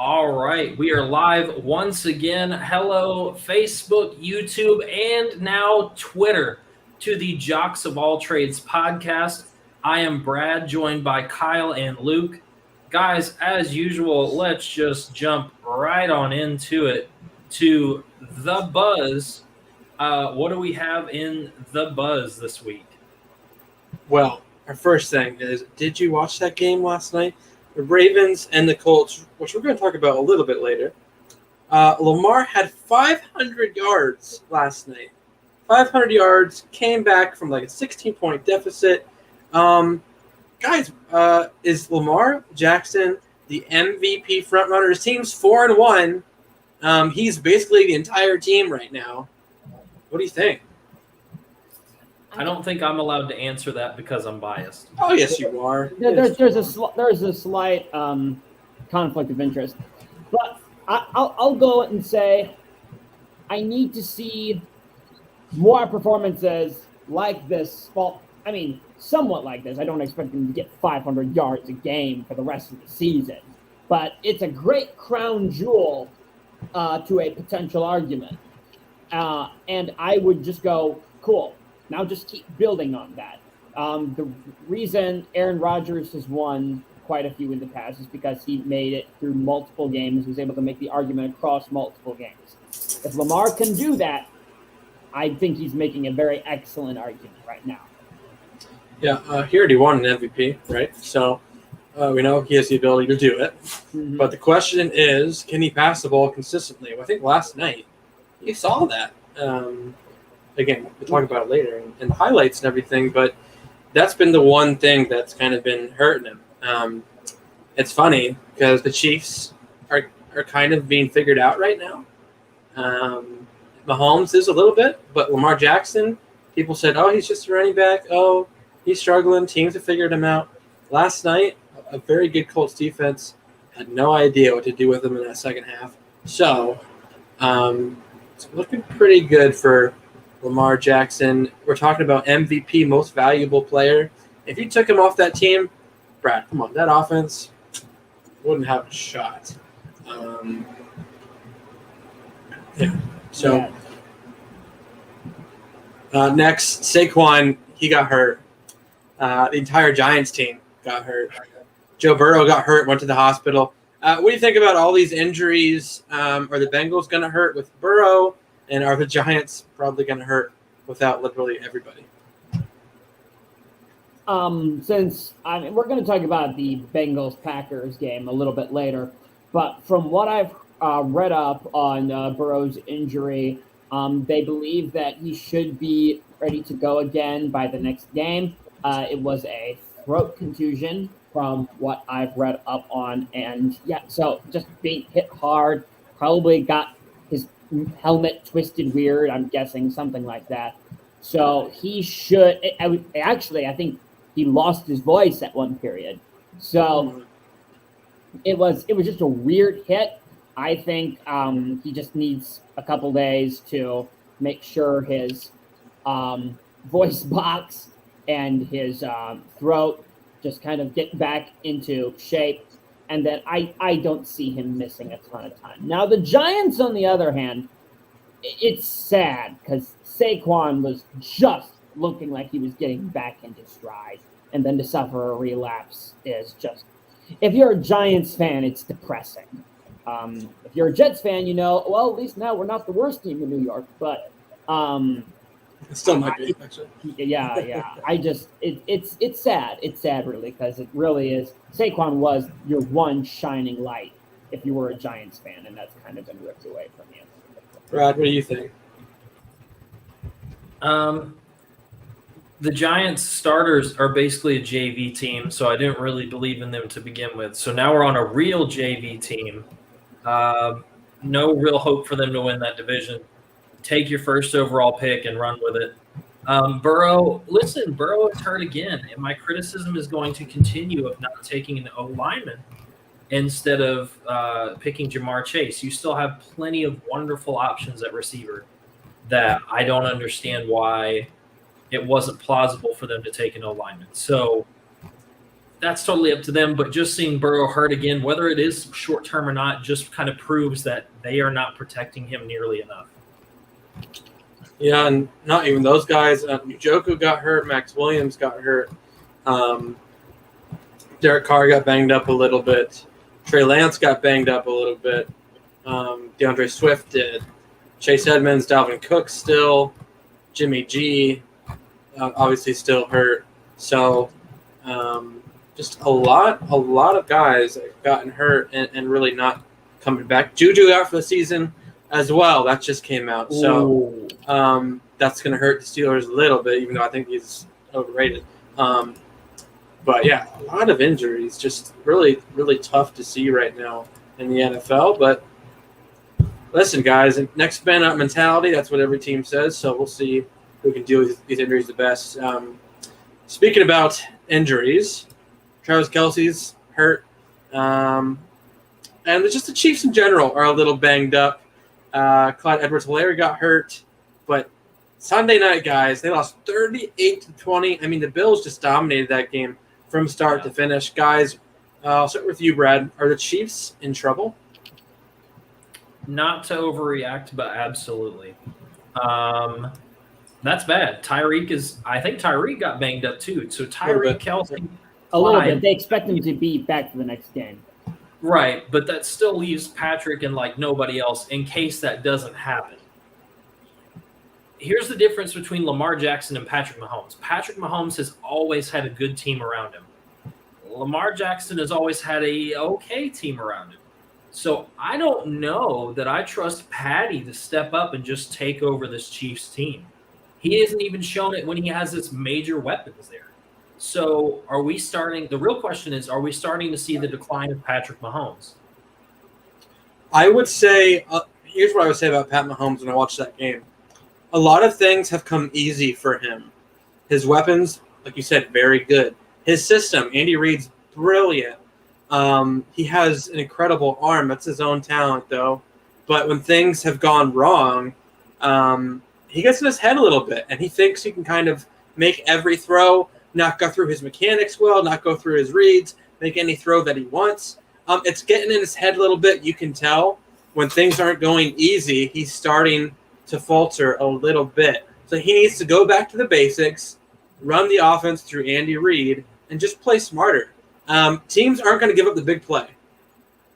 All right, we are live once again. Hello, Facebook, YouTube, and now Twitter to the Jocks of All Trades podcast. I am Brad, joined by Kyle and Luke. Guys, as usual, let's just jump right on into it to The Buzz. What do we have in The Buzz this week? Well, our first thing is, did you watch that game last night? The Ravens and the Colts, which we're going to talk about a little bit later. Lamar had 500 yards last night. 500 yards, came back from like a 16-point deficit. Guys, is Lamar Jackson the MVP frontrunner? His team's 4-1. He's basically the entire team right now. What do you think? I don't think I'm allowed to answer that because I'm biased. Oh, yes, you are. There's a slight conflict of interest, but I'll go and say I need to see more performances like this. Well, I mean, somewhat like this. I don't expect him to get 500 yards a game for the rest of the season, but it's a great crown jewel to a potential argument, and I would just go, cool. Now just keep building on that. The reason Aaron Rodgers has won quite a few in the past is because he made it through multiple games, was able to make the argument across multiple games. If Lamar can do that, I think he's making a very excellent argument right now. Yeah, he already won an MVP, right? So we know he has the ability to do it. Mm-hmm. But the question is, can he pass the ball consistently? Well, I think last night you saw that. Again, we'll talk about it later in the highlights and everything, but that's been the one thing that's kind of been hurting him. It's funny because the Chiefs are kind of being figured out right now. Mahomes is a little bit, but Lamar Jackson, people said, oh, he's just a running back. Oh, he's struggling. Teams have figured him out. Last night, a very good Colts defense had no idea what to do with him in that second half. So it's looking pretty good for Lamar Jackson. We're talking about MVP, most valuable player. If you took him off that team, Brad, come on, that offense wouldn't have a shot. So next, Saquon, he got hurt. The entire Giants team got hurt. Joe Burrow got hurt, went to the hospital. What do you think about all these injuries? Are the Bengals going to hurt with Burrow? And are the Giants probably going to hurt without literally everybody? We're going to talk about the Bengals-Packers game a little bit later, but from what I've read up on Burrow's injury, they believe that he should be ready to go again by the next game. It was a throat contusion from what I've read up on, and so just being hit hard, probably got his helmet twisted weird, I'm guessing, something like that. So he should I think he lost his voice at one period. So it was just a weird hit. I think he just needs a couple days to make sure his voice box and his throat just kind of get back into shape. And then I don't see him missing a ton of time. Now, the Giants, on the other hand, it's sad because Saquon was just looking like he was getting back into stride. And then to suffer a relapse is just, if you're a Giants fan, it's depressing. If you're a Jets fan, well, at least now we're not the worst team in New York. But it still might be, actually. Yeah. It's sad. It's sad, really, because it really is. Saquon was your one shining light if you were a Giants fan, and that's kind of been ripped away from you. Brad, what do you think? The Giants starters are basically a JV team, so I didn't really believe in them to begin with. So now we're on a real JV team. No real hope for them to win that division. Take your first overall pick and run with it. Burrow is hurt again, and my criticism is going to continue of not taking an O-lineman instead of picking Jamar Chase. You still have plenty of wonderful options at receiver that I don't understand why it wasn't plausible for them to take an O-lineman. So that's totally up to them. But just seeing Burrow hurt again, whether it is short term or not, just kind of proves that they are not protecting him nearly enough. Yeah, and not even those guys. Njoku got hurt. Max Williams got hurt. Derek Carr got banged up a little bit. Trey Lance got banged up a little bit. DeAndre Swift did. Chase Edmonds, Dalvin Cook still. Jimmy G, obviously still hurt. So just a lot of guys that have gotten hurt and really not coming back. Juju out for the season as well. That just came out. So that's going to hurt the Steelers a little bit, even though I think he's overrated. But, yeah, a lot of injuries. Just really, really tough to see right now in the NFL. But, listen, guys, next man up mentality, that's what every team says. So we'll see who can deal with these injuries the best. Speaking about injuries, Travis Kelce's hurt. And just the Chiefs in general are a little banged up. Clyde Edwards-Helaire got hurt. But Sunday night, guys, they lost 38-20. I mean, the Bills just dominated that game from start to finish. Guys, I'll start with you, Brad. Are the Chiefs in trouble? Not to overreact, but absolutely. That's bad. I think Tyreek got banged up too. So Tyreek, Kelce. A little bit. They expect him to be back for the next game. Right, but that still leaves Patrick and like nobody else in case that doesn't happen. Here's the difference between Lamar Jackson and Patrick Mahomes. Patrick Mahomes has always had a good team around him. Lamar Jackson has always had a okay team around him. So I don't know that I trust Patty to step up and just take over this Chiefs team. He hasn't even shown it when he has its major weapons there. So the real question is, are we starting to see the decline of Patrick Mahomes? I would say, here's what I would say about Pat Mahomes when I watched that game. A lot of things have come easy for him. His weapons, like you said, very good. His system, Andy Reid's brilliant. He has an incredible arm. That's his own talent, though. But when things have gone wrong, he gets in his head a little bit, and he thinks he can kind of make every throw, not go through his mechanics well, not go through his reads, make any throw that he wants. It's getting in his head a little bit. You can tell when things aren't going easy, he's starting to falter a little bit. So he needs to go back to the basics, run the offense through Andy Reid, and just play smarter. Teams aren't going to give up the big play.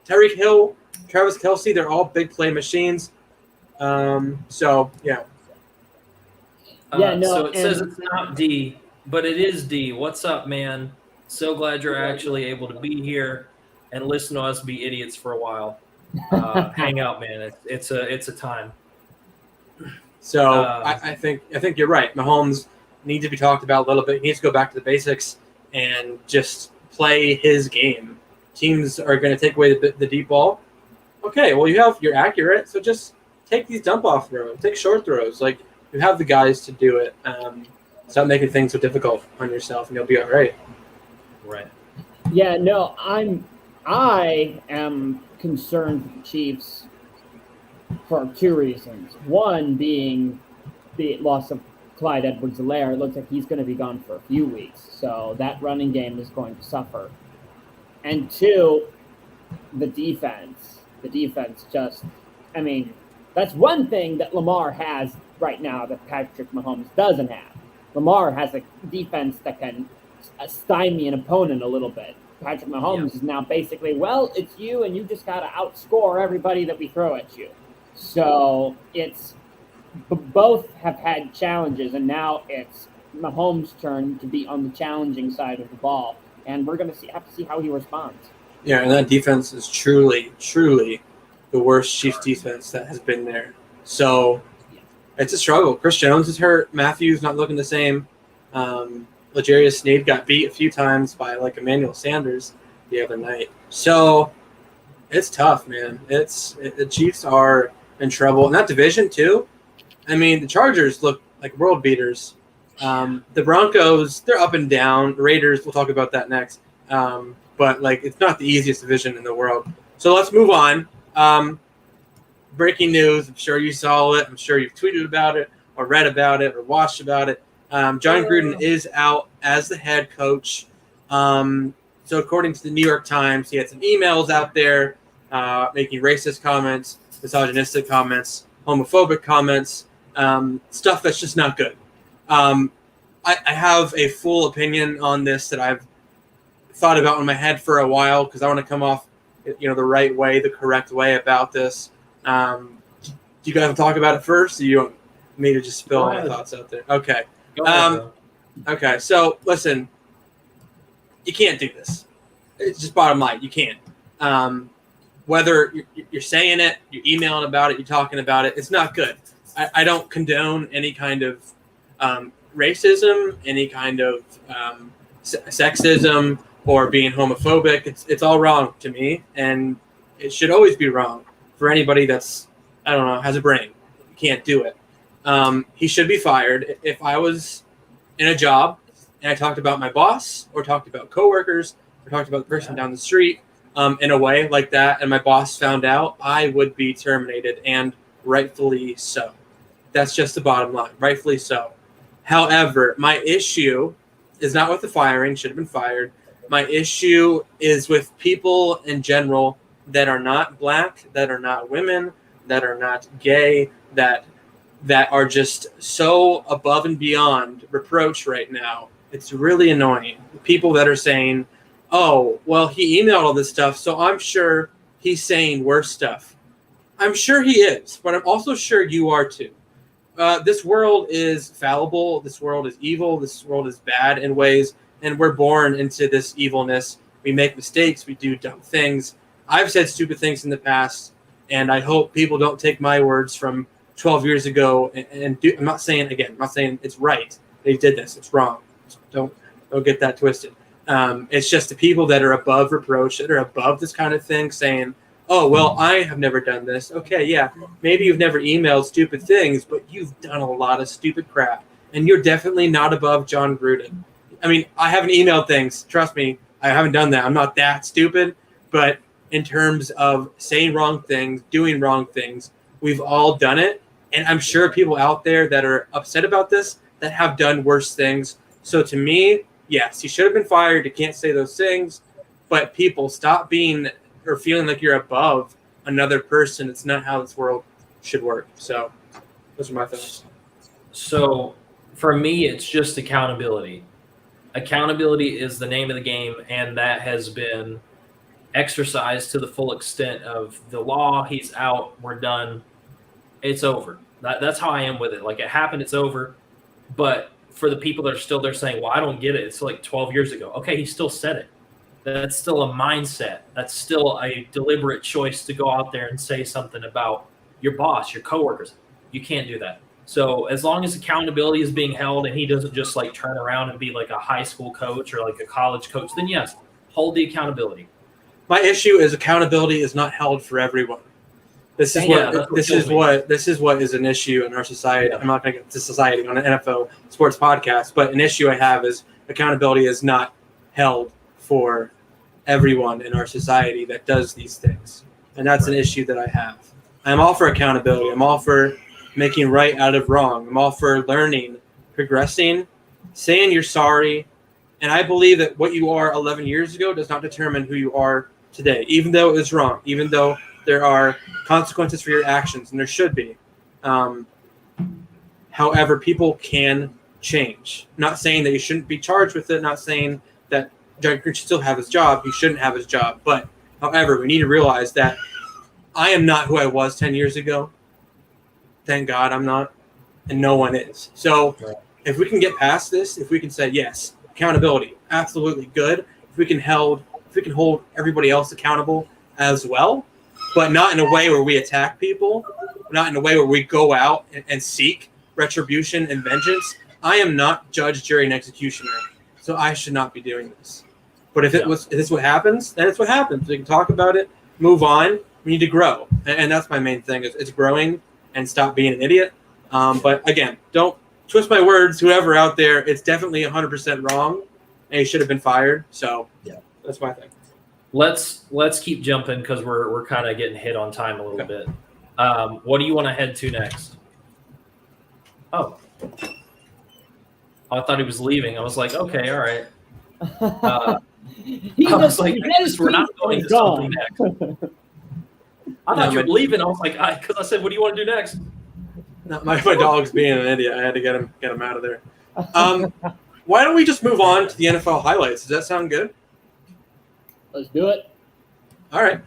Tyreek Hill, Travis Kelce, they're all big play machines. So, yeah. So it says it's not D, but it is D. What's up, man? So glad you're actually able to be here and listen to us be idiots for a while. Hang out, man. It's a time. So I think you're right. Mahomes needs to be talked about a little bit. He needs to go back to the basics and just play his game. Teams are going to take away the deep ball. Okay, well you're accurate, so just take these dump off throws, take short throws. Like you have the guys to do it. Stop making things so difficult on yourself, and you'll be all right. Right. Yeah. No, I am concerned with the Chiefs for two reasons. One being the loss of Clyde Edwards-Helaire. It looks like he's going to be gone for a few weeks, so that running game is going to suffer. And two, the defense. The defense that's one thing that Lamar has right now that Patrick Mahomes doesn't have. Lamar has a defense that can stymie an opponent a little bit. Patrick Mahomes is now basically, it's you, and you just got to outscore everybody that we throw at you. So it's both have had challenges, and now it's Mahomes' turn to be on the challenging side of the ball, and we're going to have to see how he responds. Yeah, and that defense is truly, truly the worst Chiefs defense that has been there. So it's a struggle. Chris Jones is hurt. Matthews not looking the same. L'Jarius Sneed got beat a few times by Emmanuel Sanders the other night. So it's tough, man. The Chiefs are in trouble. And that division, too. I mean, the Chargers look like world beaters. The Broncos, they're up and down. The Raiders, we'll talk about that next. But it's not the easiest division in the world. So let's move on. Breaking news. I'm sure you saw it. I'm sure you've tweeted about it or read about it or watched about it. John Gruden is out as the head coach. So according to the New York Times, he had some emails out there making racist comments, misogynistic comments, homophobic comments, stuff that's just not good. I have a full opinion on this that I've thought about in my head for a while because I want to come off, the right way, the correct way about this. Do you guys want to talk about it first, or you want me to just spill all my thoughts out there? Okay. Go ahead, bro. Okay. So listen, you can't do this. It's just bottom line. You can't. Whether you're saying it, you're emailing about it, you're talking about it, it's not good. I don't condone any kind of racism, any kind of sexism, or being homophobic. It's all wrong to me, and it should always be wrong for anybody that's, has a brain. You can't do it. He should be fired. If I was in a job and I talked about my boss or talked about coworkers or talked about the person down the street in a way like that, and my boss found out, I would be terminated, and rightfully so. That's just the bottom line, rightfully so. However, my issue is not with the firing, should have been fired. My issue is with people in general that are not black, that are not women, that are not gay, that are just so above and beyond reproach right now. It's really annoying. People that are saying, oh, well, he emailed all this stuff, so I'm sure he's saying worse stuff. I'm sure he is, but I'm also sure you are too. This world is fallible. This world is evil. This world is bad in ways, and we're born into this evilness. We make mistakes. We do dumb things. I've said stupid things in the past, and I hope people don't take my words from 12 years ago and do. I'm not saying it's right. They did this. It's wrong. Don't get that twisted. It's just the people that are above reproach, that are above this kind of thing, saying, oh, well, I have never done this. Okay, yeah, maybe you've never emailed stupid things, but you've done a lot of stupid crap, and you're definitely not above John Gruden. I mean, I haven't emailed things. Trust me, I haven't done that. I'm not that stupid, but in terms of saying wrong things, doing wrong things, we've all done it, and I'm sure people out there that are upset about this that have done worse things. So to me, yes, he should have been fired. You can't say those things, but people, stop being or feeling like you're above another person. It's not how this world should work. So those are my thoughts. So for me, it's just accountability. Accountability is the name of the game, and that has been exercised to the full extent of the law. He's out. We're done. It's over. That's how I am with it. Like, it happened. It's over. But for the people that are still there saying, well, I don't get it. It's like 12 years ago. Okay, he still said it. That's still a mindset. That's still a deliberate choice to go out there and say something about your boss, your coworkers. You can't do that. So as long as accountability is being held and he doesn't just like turn around and be like a high school coach or like a college coach, then yes, hold the accountability. My issue is accountability is not held for everyone. This is what is an issue in our society. Yeah. I'm not going to get to society on an NFL sports podcast, but an issue I have is accountability is not held for everyone in our society that does these things. And that's an issue that I have. I'm all for accountability. I'm all for making right out of wrong. I'm all for learning, progressing, saying you're sorry. And I believe that what you are 11 years ago does not determine who you are today, even though it was wrong, even though there are consequences for your actions, and there should be. However, people can change. Not saying that you shouldn't be charged with it, not saying that John Gruden should still have his job. He shouldn't have his job. But, however, we need to realize that I am not who I was 10 years ago. Thank God I'm not, and no one is. So if we can get past this, if we can say, yes, accountability, absolutely good. If we can hold everybody else accountable as well, but not in a way where we attack people, not in a way where we go out and seek retribution and vengeance. I am not judge, jury, and executioner, so I should not be doing this. But if this is what happens, then it's what happens. We can talk about it, move on. We need to grow, and that's my main thing. It's growing and stop being an idiot. But again, don't twist my words. Whoever out there, it's definitely 100% wrong, and he should have been fired. So that's my thing. Let's keep jumping because we're kind of getting hit on time a little bit. What do you want to head to next? Oh, I thought he was leaving. I was like, okay, all right. I was like, I guess we're not going to something next. I thought you were leaving. I was like, because I said, what do you want to do next? No, my dog's being an idiot. I had to get him out of there. Why don't we just move on to the NFL highlights? Does that sound good? Let's do it. All right.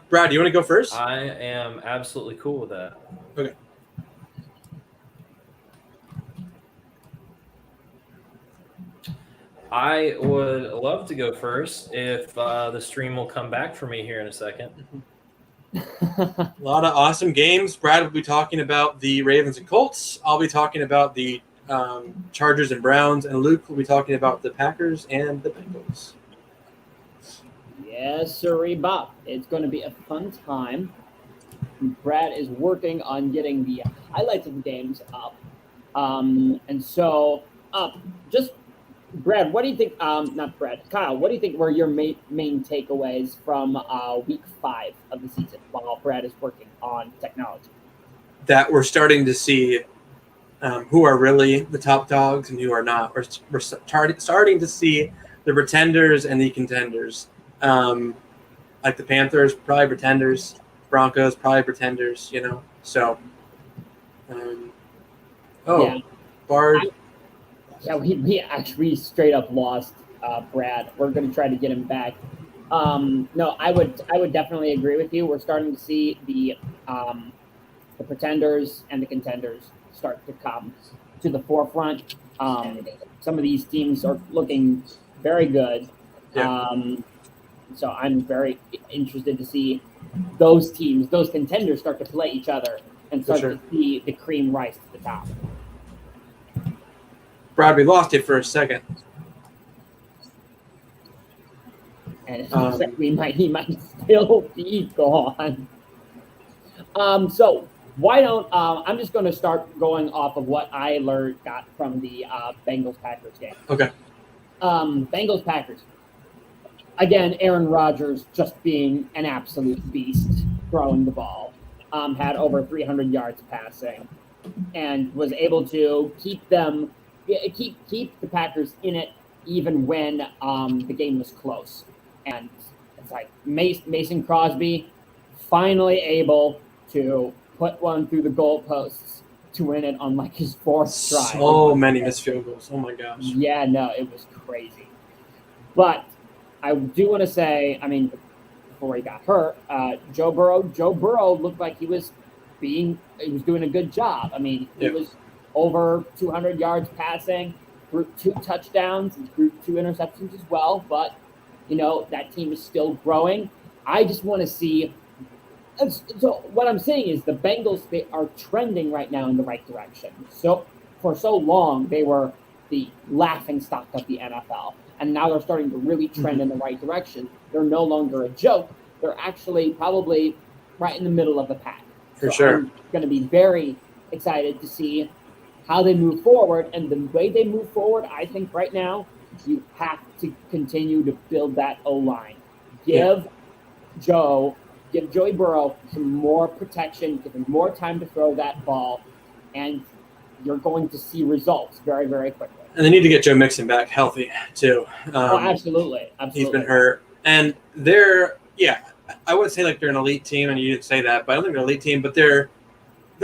Brad, do you want to go first? I am absolutely cool with that. Okay. I would love to go first if the stream will come back for me here in a second. A lot of awesome games. Brad will be talking about the Ravens and Colts. I'll be talking about the Chargers and Browns, and Luke will be talking about the Packers and the Bengals. Yes, sirree, Bob. It's going to be a fun time. Brad is working on getting the highlights of the games up. Just Brad, what do you think? Not Brad, Kyle. What do you think were your main takeaways from Week 5 of the season while Brad is working on technology? That we're starting to see who are really the top dogs and who are not. We're starting to see the pretenders and the contenders. Like the Panthers, probably pretenders. Broncos, probably pretenders. So. Yeah. Bard. Yeah, we actually straight up lost Brad. We're going to try to get him back. No, I would definitely agree with you. We're starting to see the pretenders and the contenders start to come to the forefront. Some of these teams are looking very good. Yeah. So I'm very interested to see those teams, those contenders, start to play each other and start to see the cream rise to the top. Brad, we lost it for a second. And he might still be gone. So why don't I'm just going to start going off of what I got from the Bengals-Packers game. Okay. Bengals-Packers. Again, Aaron Rodgers just being an absolute beast throwing the ball. Had over 300 yards passing and was able to keep the Packers in it even when the game was close. And it's like Mason Crosby finally able to put one through the goalposts to win it on like his fourth try. So many missed field goals. Oh my gosh. Yeah, no, it was crazy. But I do want to say, I mean, before he got hurt, Joe Burrow looked like he was doing a good job. I mean, he was over 200 yards passing, threw 2 touchdowns, and threw 2 interceptions as well. But, that team is still growing. I just want to see. So what I'm saying is the Bengals, they are trending right now in the right direction. So for so long, they were the laughingstock of the NFL. And now they're starting to really trend in the right direction. They're no longer a joke. They're actually probably right in the middle of the pack. For sure. I'm going to be very excited to see how they move forward. And the way they move forward, I think right now, you have to continue to build that O-line. Give Joey Burrow some more protection, give him more time to throw that ball, and you're going to see results very, very quickly. And they need to get Joe Mixon back healthy, too. Absolutely. He's been hurt. And I would say like they're an elite team, and you didn't say that, but I don't think they're an elite team, but they're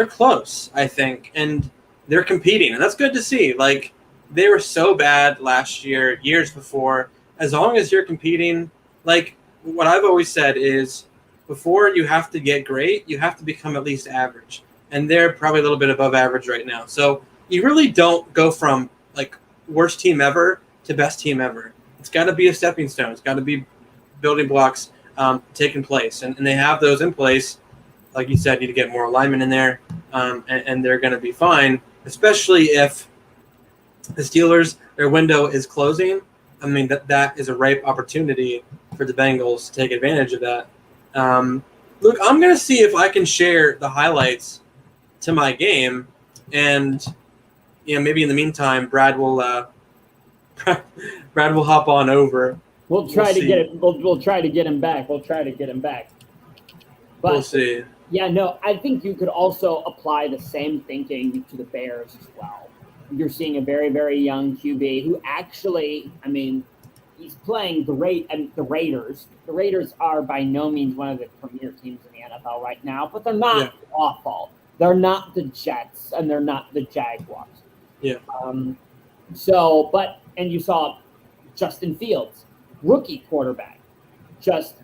close, I think, and they're competing, and that's good to see. Like, they were so bad last year, years before. As long as you're competing, like what I've always said is before you have to get great, you have to become at least average. And they're probably a little bit above average right now. So you really don't go from like worst team ever to best team ever. It's got to be a stepping stone. It's got to be building blocks taking place. And they have those in place. Like you said, you need to get more alignment in there, and they're going to be fine, especially if the Steelers, their window is closing. I mean, that is a ripe opportunity for the Bengals to take advantage of that. Look, I'm going to see if I can share the highlights to my game, and maybe in the meantime, Brad will hop on over. We'll try to get it. We'll try to get him back. But we'll see. Yeah, no, I think you could also apply the same thinking to the Bears as well. You're seeing a very, very young QB who actually, I mean, he's playing the Raiders. The Raiders are by no means one of the premier teams in the NFL right now, but they're not awful. They're not the Jets, and they're not the Jaguars. Yeah. And you saw Justin Fields, rookie quarterback, just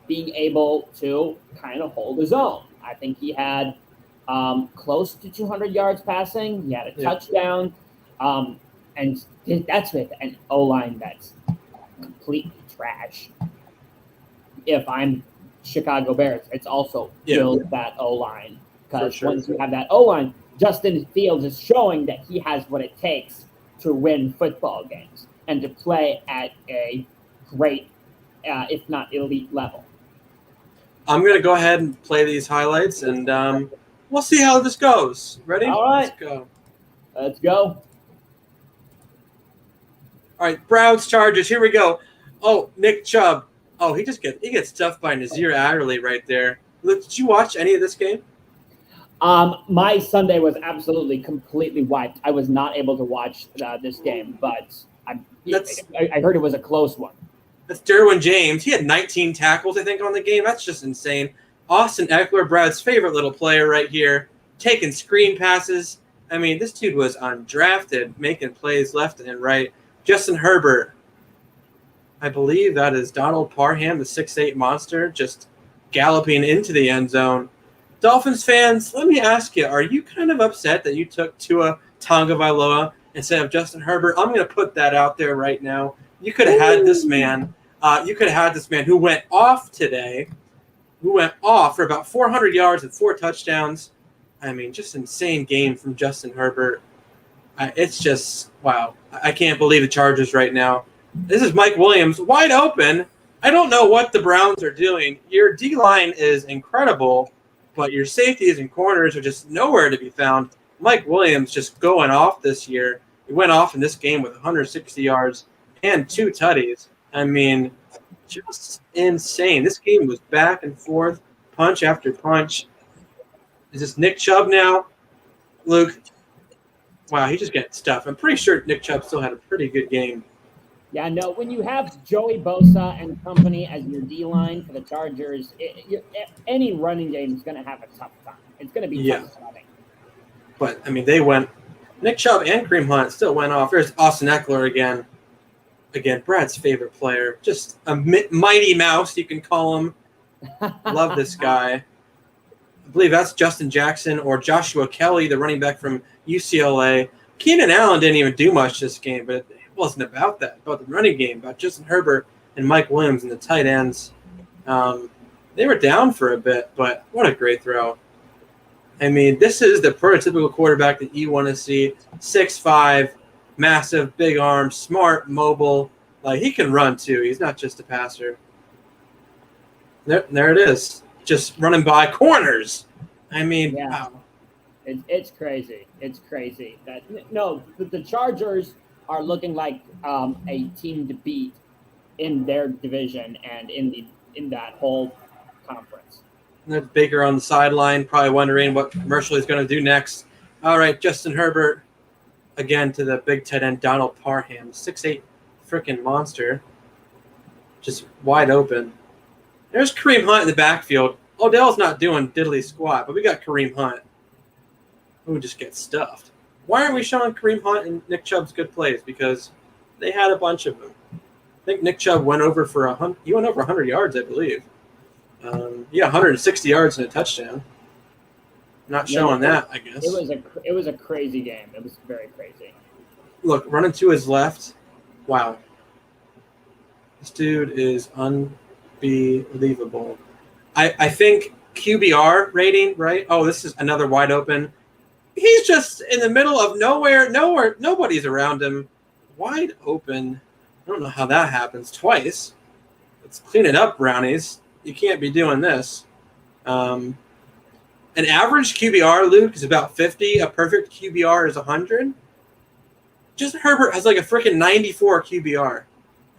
being able to kind of hold his own. I think he had close to 200 yards passing. He had a touchdown. And that's with an O-line that's completely trash. If I'm Chicago Bears, it's also build that O-line. Because once you have that O-line, Justin Fields is showing that he has what it takes to win football games and to play at a great, if not elite level. I'm going to go ahead and play these highlights, and we'll see how this goes. Ready? All right. Let's go. Let's go. All right, Browns Chargers. Here we go. Oh, Nick Chubb. Oh, he gets stuffed by Nazir Adderley right there. Look, did you watch any of this game? My Sunday was absolutely completely wiped. I was not able to watch this game, but I heard it was a close one. That's Derwin James. He had 19 tackles, I think, on the game. That's just insane. Austin Eckler, Brad's favorite little player right here, taking screen passes. I mean, this dude was undrafted, making plays left and right. Justin Herbert. I believe that is Donald Parham, the 6'8 monster, just galloping into the end zone. Dolphins fans, let me ask you, are you kind of upset that you took Tua Tagovailoa instead of Justin Herbert? I'm going to put that out there right now. You could have had this man. You could have had this man who went off today, who went off for about 400 yards and 4 touchdowns. I mean, just insane game from Justin Herbert. It's just, wow. I can't believe the Chargers right now. This is Mike Williams, wide open. I don't know what the Browns are doing. Your D-line is incredible, but your safeties and corners are just nowhere to be found. Mike Williams just going off this year. He went off in this game with 160 yards and 2 tutties. I mean, just insane. This game was back and forth, punch after punch. Is this Nick Chubb now? Luke, wow, he just got stuffed. I'm pretty sure Nick Chubb still had a pretty good game. Yeah, no, when you have Joey Bosa and company as your D-line for the Chargers, any running game is going to have a tough time. It's going to be tough running. But, I mean, Nick Chubb and Kareem Hunt still went off. There's Austin Eckler again. Again, Brad's favorite player. Just a mighty mouse, you can call him. Love this guy. I believe that's Justin Jackson or Joshua Kelly, the running back from UCLA. Keenan Allen didn't even do much this game, but it wasn't about that, about the running game, about Justin Herbert and Mike Williams and the tight ends. They were down for a bit, but what a great throw. I mean, this is the prototypical quarterback that you want to see. 6'5", massive, big arms, smart, mobile. Like, he can run, too. He's not just a passer. There it is. Just running by corners. I mean, wow. It's crazy. It's crazy. The Chargers are looking like a team to beat in their division and in that whole conference. And there's Baker on the sideline, probably wondering what commercial he's going to do next. All right, Justin Herbert again to the big tight end Donald Parham, 6'8" freaking monster, just wide open. There's Kareem Hunt in the backfield. Odell's not doing diddly squat, but we got Kareem Hunt who just gets stuffed. Why aren't we showing Kareem Hunt and Nick Chubb's good plays? Because they had a bunch of them. I think Nick Chubb went over for 100. He went over 100 yards, I believe. 160 yards and a touchdown. Not showing that, I guess. It was a crazy game. It was very crazy. Look, running to his left. Wow. This dude is unbelievable. I think QBR rating, right? Oh, this is another wide open. He's just in the middle of nowhere. Nobody's around him. Wide open. I don't know how that happens twice. Let's clean it up, Brownies. You can't be doing this. An average QBR, Luke, is about 50. A perfect QBR is 100. Justin Herbert has like a freaking 94 QBR.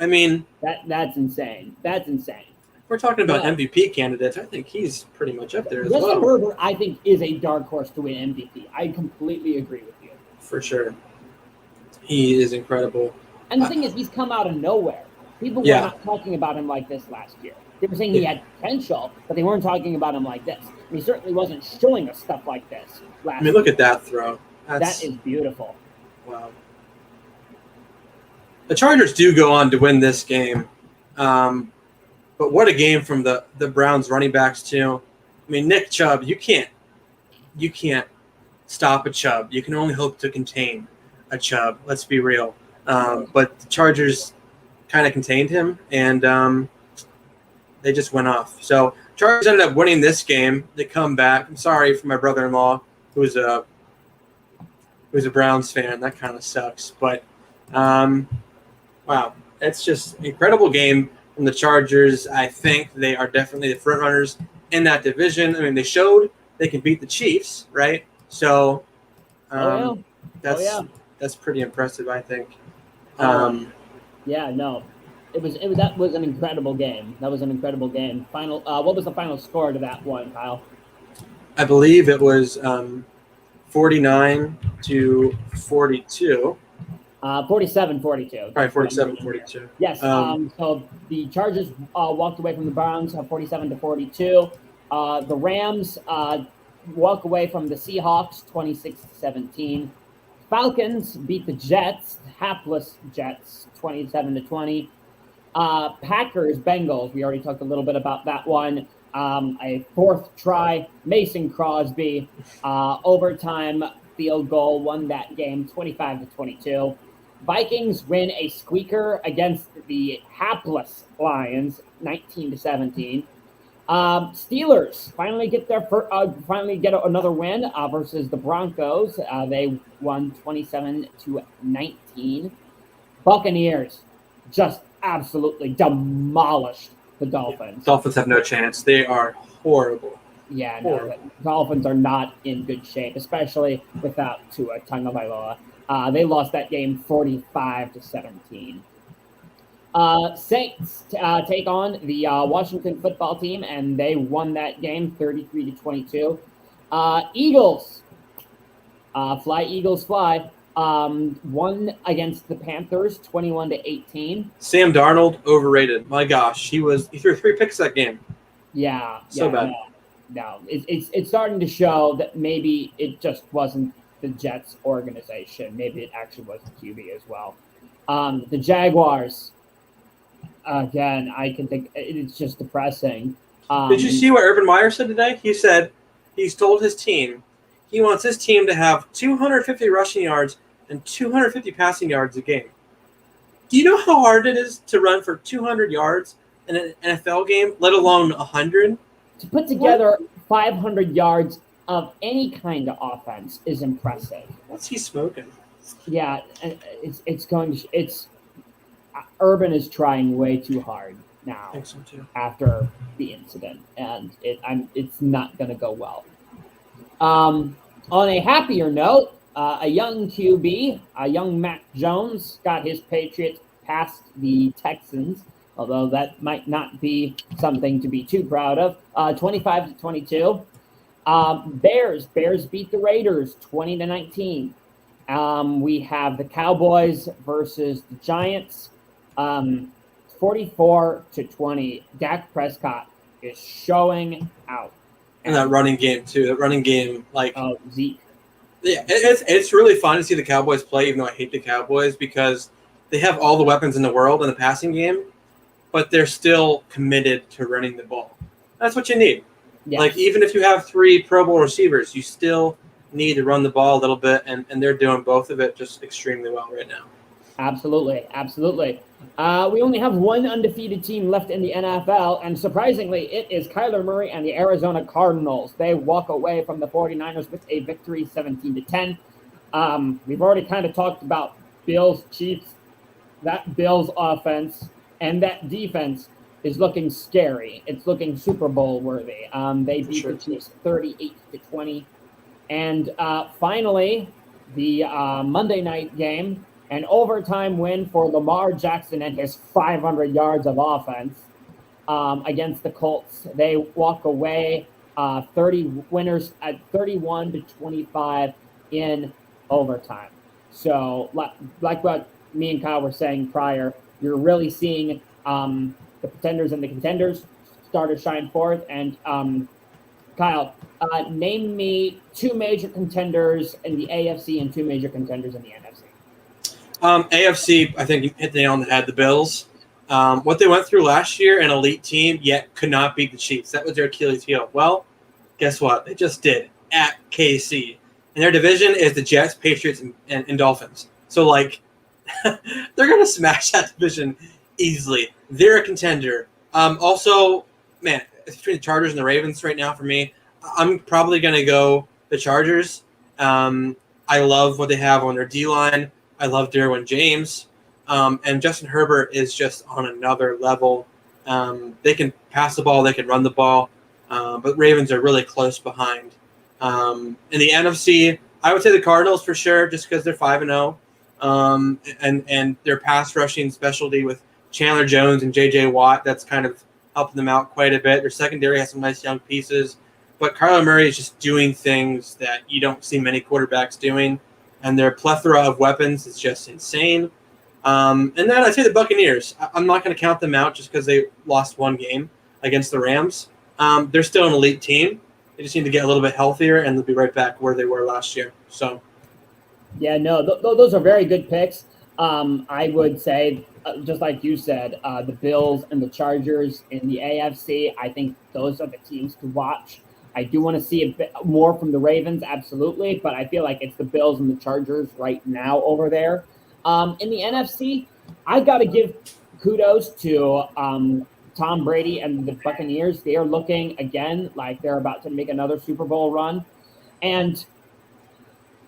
I mean, that's insane. That's insane. We're talking about MVP candidates. I think he's pretty much up there as well. Justin Herbert, I think, is a dark horse to win MVP. I completely agree with you. For sure. He is incredible. And the thing is, he's come out of nowhere. People were Yeah. not talking about him like this last year. They were saying he had potential, but they weren't talking about him like this. And he certainly wasn't showing us stuff like this last I mean, look year. at that throw. That is beautiful. Wow. The Chargers do go on to win this game. But what a game from the Browns running backs too. I mean, Nick Chubb, you can't stop a Chubb. You can only hope to contain a Chubb. Let's be real. But the Chargers kind of contained him, and they just went off. So Chargers ended up winning this game. They come back. I'm sorry for my brother-in-law, who's a Browns fan. That kind of sucks. But wow, it's just an incredible game from the Chargers. I think they are definitely the front runners in that division. I mean, they showed they can beat the Chiefs, right? So that's pretty impressive, I think. That was an incredible game. That was an incredible game. Final. What was the final score to that one, Kyle? I believe it was 49-42. 47-42. Right, 47-42. Yes. So the Chargers walked away from the Browns 47-42. The Rams walk away from the Seahawks 26-17. Falcons beat the Jets, hapless Jets, 27-20. Packers Bengals. We already talked a little bit about that one. A fourth try, Mason Crosby, overtime field goal won that game, 25-22. Vikings win a squeaker against the hapless Lions, 19-17. Steelers finally get another win versus the Broncos. They won 27-19. Buccaneers just absolutely demolished the Dolphins. Dolphins have no chance. They are horrible. Yeah, no, the Dolphins are not in good shape, especially without Tua Tagovailoa. They lost that game 45-17. Saints take on the Washington football team, and they won that game 33-22. Eagles, fly Eagles fly, won against the Panthers 21-18. Sam Darnold overrated. My gosh, he threw 3 picks that game. Yeah, so bad. No, it's starting to show that maybe it just wasn't the Jets organization. Maybe it actually was the QB as well. The Jaguars, again, I can think it's just depressing. Did you see what Urban Meyer said today? He said he's told his team he wants his team to have 250 rushing yards and 250 passing yards a game. Do you know how hard it is to run for 200 yards in an NFL game, let alone 100? To put together 500 yards of any kind of offense is impressive. What's he smoking? Yeah, it's Urban is trying way too hard now. I think so too. After the incident, and it's not going to go well. On a happier note, a young QB, a young Mac Jones, got his Patriots past the Texans, although that might not be something to be too proud of. 25-22. Bears beat the Raiders 20-19. We have the Cowboys versus the Giants, 44-20. Dak Prescott is showing out. And that running game too. That running game, Zeke. Yeah, it's really fun to see the Cowboys play, even though I hate the Cowboys, because they have all the weapons in the world in the passing game, but they're still committed to running the ball. That's what you need. Yes. Like, even if you have 3 Pro Bowl receivers, you still need to run the ball a little bit, and they're doing both of it just extremely well right now. Absolutely. We only have one undefeated team left in the NFL, and surprisingly, it is Kyler Murray and the Arizona Cardinals. They walk away from the 49ers with a victory 17-10. We've already kind of talked about Bills, Chiefs. That Bills offense and that defense is looking scary. It's looking Super Bowl worthy. They beat the Chiefs 38-20. And finally, the Monday night game, an overtime win for Lamar Jackson and his 500 yards of offense against the Colts. They walk away 30 winners at 31-25 in overtime. So like what me and Kyle were saying prior, you're really seeing the pretenders and the contenders start to shine forth. And Kyle, name me two major contenders in the AFC and two major contenders in the NFC. AFC, I think you hit the nail on the head. The Bills. What they went through last year, an elite team, yet could not beat the Chiefs. That was their Achilles heel. Well, guess what? They just did at KC. And their division is the Jets, Patriots, and Dolphins. So, like, they're going to smash that division easily. They're a contender. Also, man, it's between the Chargers and the Ravens right now for me. I'm probably going to go the Chargers. I love what they have on their D-line. I love Derwin James. And Justin Herbert is just on another level. They can pass the ball. They can run the ball. But Ravens are really close behind. In the NFC, I would say the Cardinals for sure, just because they're 5-0. And their pass rushing specialty with Chandler Jones and J.J. Watt, that's kind of helping them out quite a bit. Their secondary has some nice young pieces. But Kyler Murray is just doing things that you don't see many quarterbacks doing. And their plethora of weapons is just insane. And then I'd say the Buccaneers. I'm not going to count them out just because they lost one game against the Rams. They're still an elite team. They just need to get a little bit healthier, and they'll be right back where they were last year. So, yeah, no, those are very good picks. I would say, just like you said, the Bills and the Chargers in the AFC, I think those are the teams to watch. I do want to see a bit more from the Ravens, absolutely, but I feel like it's the Bills and the Chargers right now over there. In the NFC, I got to give kudos to Tom Brady and the Buccaneers. They are looking, again, like they're about to make another Super Bowl run. And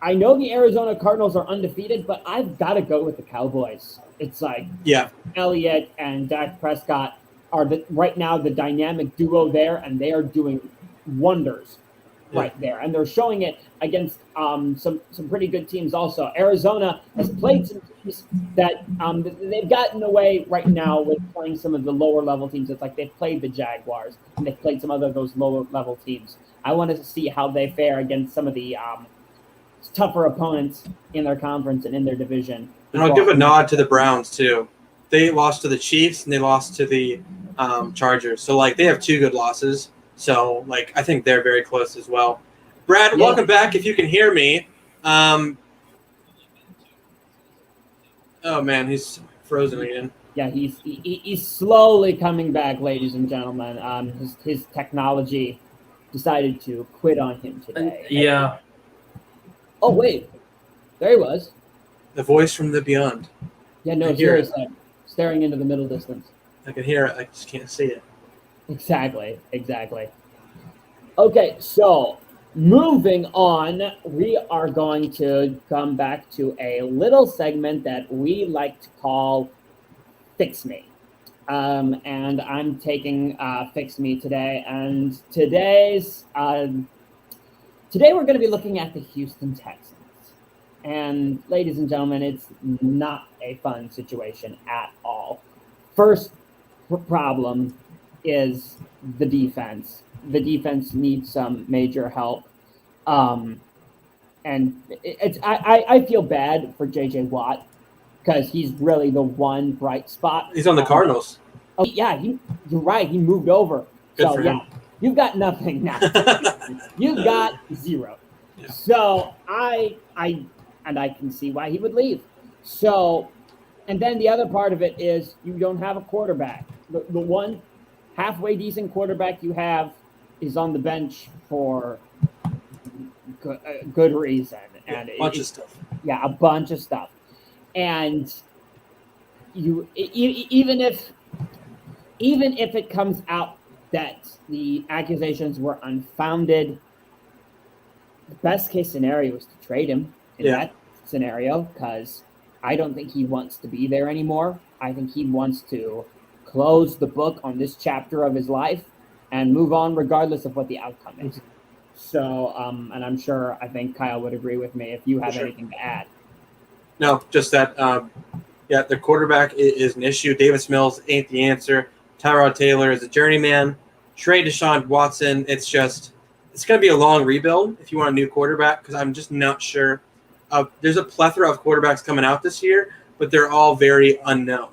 I know the Arizona Cardinals are undefeated, but I've got to go with the Cowboys. It's like Elliott and Dak Prescott are right now the dynamic duo there, and they are doing wonders right there. And they're showing it against some pretty good teams also. Arizona has played some teams that they've gotten away right now with playing some of the lower level teams. It's like they've played the Jaguars and they've played some other those lower level teams. I wanted to see how they fare against some of the tougher opponents in their conference and in their division. And I'll give a nod to the Browns too. They lost to the Chiefs and they lost to the Chargers. So like they have two good losses. So like I think they're very close as well. Brad, welcome back. If you can hear me. Oh man, he's frozen again. Yeah, he's slowly coming back, ladies and gentlemen. His technology decided to quit on him today. Yeah. Oh wait, there he was. The voice from the beyond. Yeah, no, seriously, staring into the middle distance. I can hear it. I just can't see it. Exactly. Okay, so moving on, we are going to come back to a little segment that we like to call Fix Me. And I'm taking Fix Me today. And today we're going to be looking at the Houston Texans. And ladies and gentlemen, it's not a fun situation at all. First problem is the defense. The defense needs some major help. And I feel bad for J.J. Watt because he's really the one bright spot. He's on the Cardinals. Oh, yeah, you're right. He moved over. Good for him. You've got nothing now. You've got zero. Yeah. So I can see why he would leave. So, and then the other part of it is you don't have a quarterback. The one halfway decent quarterback you have is on the bench for good reason. And a bunch of stuff. Yeah, a bunch of stuff. And even if it comes out that the accusations were unfounded, the best case scenario is to trade him in that scenario, because I don't think he wants to be there anymore. I think he wants to close the book on this chapter of his life and move on regardless of what the outcome is. So, and I think Kyle would agree with me if you have anything to add. No, just that, the quarterback is an issue. Davis Mills ain't the answer. Tyrod Taylor is a journeyman. Trade Deshaun Watson. It's going to be a long rebuild if you want a new quarterback, because I'm just not sure. There's a plethora of quarterbacks coming out this year, but they're all very unknown.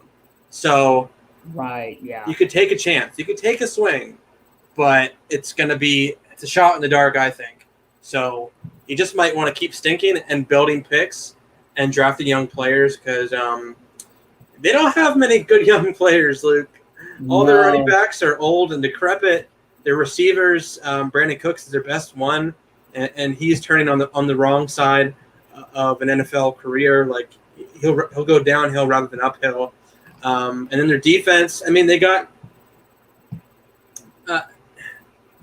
So Right. Yeah. you could take a chance. You could take a swing, but it's a shot in the dark, I think. So you just might want to keep stinking and building picks and drafting young players because they don't have many good young players, Luke. All their running backs are old and decrepit. Their receivers, Brandon Cooks is their best one, and he's turning on the wrong side of an NFL career. Like he'll go downhill rather than uphill. And then their defense. I mean, they got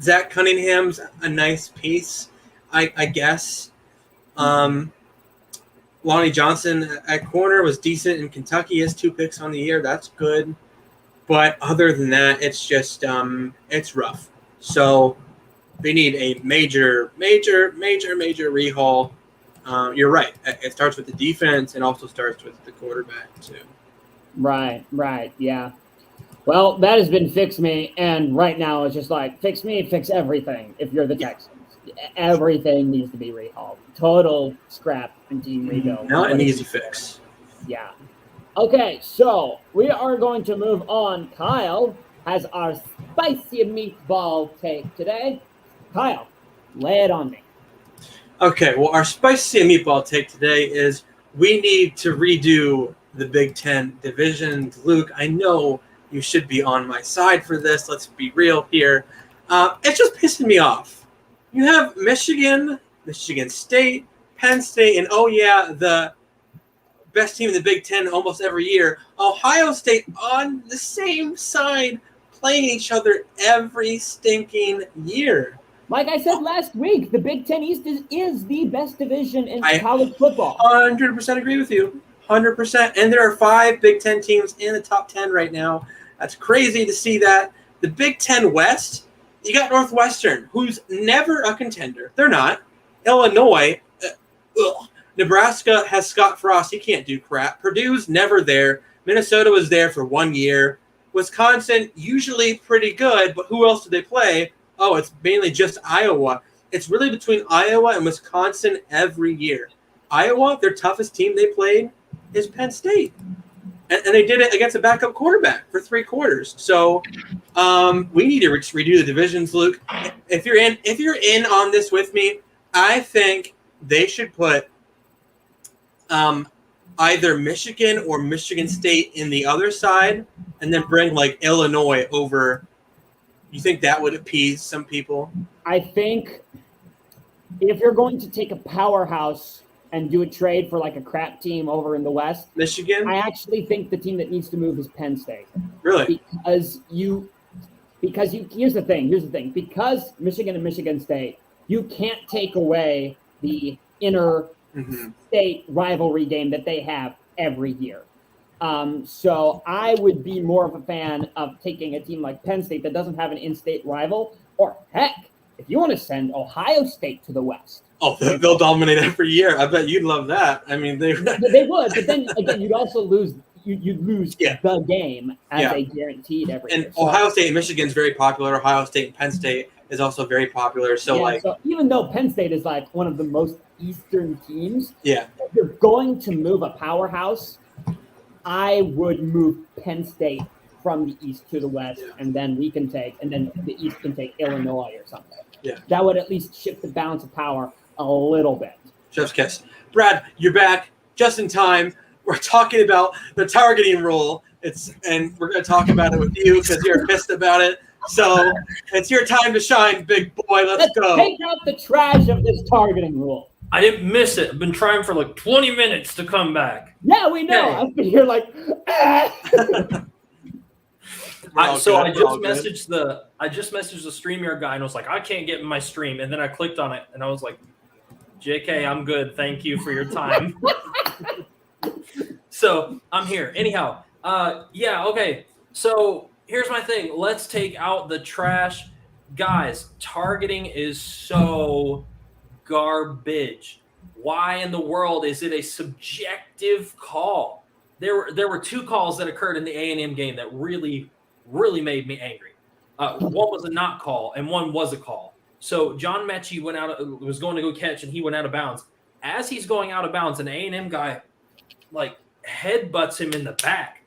Zach Cunningham's a nice piece, I guess. Lonnie Johnson at corner was decent in Kentucky. He has 2 picks on the year. That's good. But other than that, it's just it's rough. So they need a major rehaul. You're right. It starts with the defense and also starts with the quarterback too. Right. Yeah. Well, that has been fix me, and right now it's just like fix me, fix everything. If you're the Texans, everything needs to be rehauled. Total scrap and team rebuild. Not an easy fix. Yeah. Okay, so we are going to move on. Kyle has our spicy meatball take today. Kyle, lay it on me. Okay, well, our spicy meatball take today is we need to redo the Big Ten divisions. Luke, I know you should be on my side for this. Let's be real here. It's just pissing me off. You have Michigan State, Penn State, and the best team in the Big Ten almost every year. Ohio State on the same side playing each other every stinking year. Like I said last week, the Big Ten East is the best division in college football. 100% agree with you. 100%. And there are 5 Big Ten teams in the top 10 right now. That's crazy to see that. The Big Ten West, you got Northwestern, who's never a contender. They're not. Illinois, Nebraska has Scott Frost. He can't do crap. Purdue's never there. Minnesota was there for 1 year. Wisconsin, usually pretty good, but who else do they play? Oh, it's mainly just Iowa. It's really between Iowa and Wisconsin every year. Iowa, their toughest team they played is Penn State. And they did it against a backup quarterback for 3 quarters. So we need to redo the divisions, Luke. If you're in on this with me, I think they should put either Michigan or Michigan State in the other side, and then bring like Illinois over. You think that would appease some people? I think if you're going to take a powerhouse and do a trade for like a crap team over in the West, Michigan, I actually think the team that needs to move is Penn State. Really? Because here's the thing. Because Michigan and Michigan State, you can't take away the inner state rivalry game that they have every year. So I would be more of a fan of taking a team like Penn State that doesn't have an in-state rival, or heck, if you want to send Ohio State to the West. Oh, they'll dominate every year. I bet you'd love that. I mean, they would, but then again, you'd also lose. You'd lose the game as a guaranteed every year. And Ohio State and Michigan's very popular. Ohio State and Penn State is also very popular. So so even though Penn State is like one of the most Eastern teams, if you're going to move a powerhouse, I would move Penn State from the East to the West, and then the East can take Illinois or something. Yeah. That That would at least shift the balance of power a little bit. Chef's kiss. Brad, you're back just in time. We're talking about the targeting rule. And we're going to talk about it with you because you're pissed about it. So it's your time to shine, big boy. Let's go. Take out the trash of this targeting rule. I didn't miss it. I've been trying for like 20 minutes to come back. Yeah, we know. Yeah. I've been here like. I just messaged the StreamYard guy and I was like, I can't get in my stream, and then I clicked on it and I was like, JK, I'm good. Thank you for your time. So I'm here. Anyhow, okay. So here's my thing. Let's take out the trash. Guys, targeting is so garbage. Why in the world is it a subjective call? There were 2 calls that occurred in the A&M game that really, really made me angry. One was a not call and one was a call. So John Mechie was going to go catch and he went out of bounds. As he's going out of bounds, an A&M guy headbutts him in the back.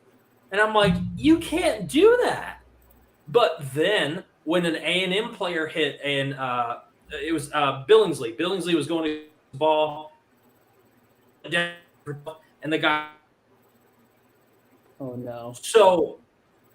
And I'm like, you can't do that. But then when an A&M player hit, and it was Billingsley. Billingsley was going to the ball, and the guy. Oh no! So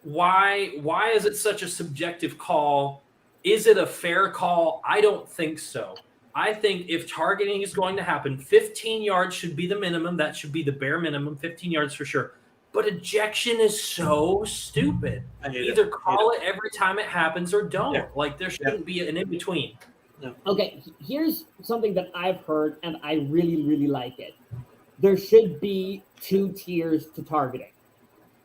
why is it such a subjective call? Is it a fair call? I don't think so. I think if targeting is going to happen, 15 yards should be the minimum. That should be the bare minimum, 15 yards for sure. But ejection is so stupid. Either call it every time it happens or don't. Yeah. Like, there shouldn't be an in-between. No. Okay, here's something that I've heard, and I really, really like it. There should be 2 tiers to targeting,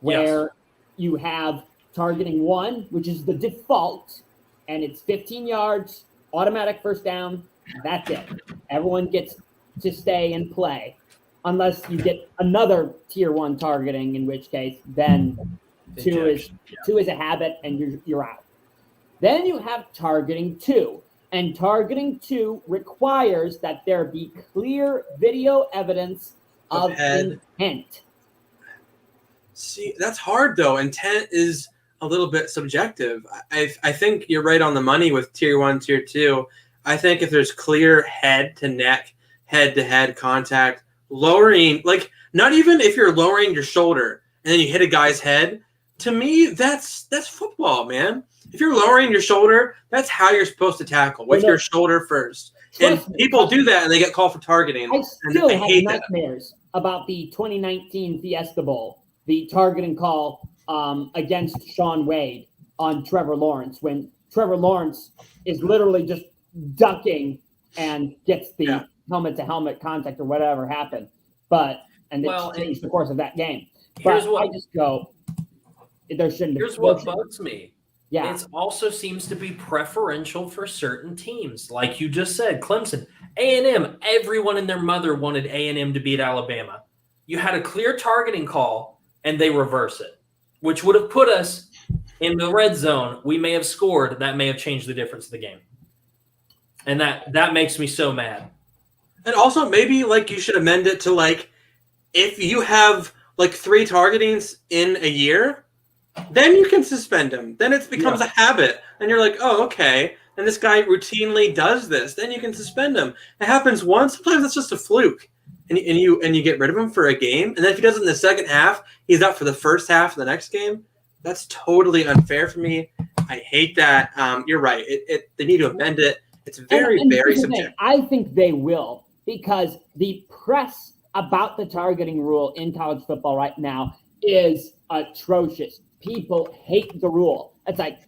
where you have targeting 1, which is the default, and it's 15 yards, automatic first down. That's it. Everyone gets to stay and play, unless you get another tier 1 targeting, in which case then two is a habit and you're out. Then you have targeting 2, and targeting 2 requires that there be clear video evidence of intent. See, that's hard though. Intent is a little bit subjective. I think you're right on the money with tier 1, tier 2. I think if there's clear head to neck, head to head contact, lowering, like, not even if you're lowering your shoulder and then you hit a guy's head, to me, that's football, man. If you're lowering your shoulder, that's how you're supposed to tackle, with your shoulder first. And people do that and they get called for targeting. I still have nightmares about the 2019 Fiesta Bowl, the targeting call against Sean Wade on Trevor Lawrence, when Trevor Lawrence is literally just ducking and gets the helmet-to-helmet contact or whatever happened. And it changed the course of that game. But I just go, there shouldn't. Here's what bugs me. Yeah. It also seems to be preferential for certain teams. Like you just said, Clemson, A&M, everyone and their mother wanted A&M to beat Alabama. You had a clear targeting call, and they reverse it, which would have put us in the red zone. We may have scored. That may have changed the difference of the game. And that makes me so mad. And also, maybe, like, you should amend it to, like, if you have, like, 3 targetings in a year, then you can suspend him. Then it becomes a habit. And you're like, oh, okay. And this guy routinely does this. Then you can suspend him. It happens once. Sometimes it's just a fluke. And you get rid of him for a game. And then if he does it in the second half, he's out for the first half of the next game. That's totally unfair for me. I hate that. You're right. They need to amend it. It's very subjective. I think they will, because the press about the targeting rule in college football right now is atrocious. People hate the rule. It's like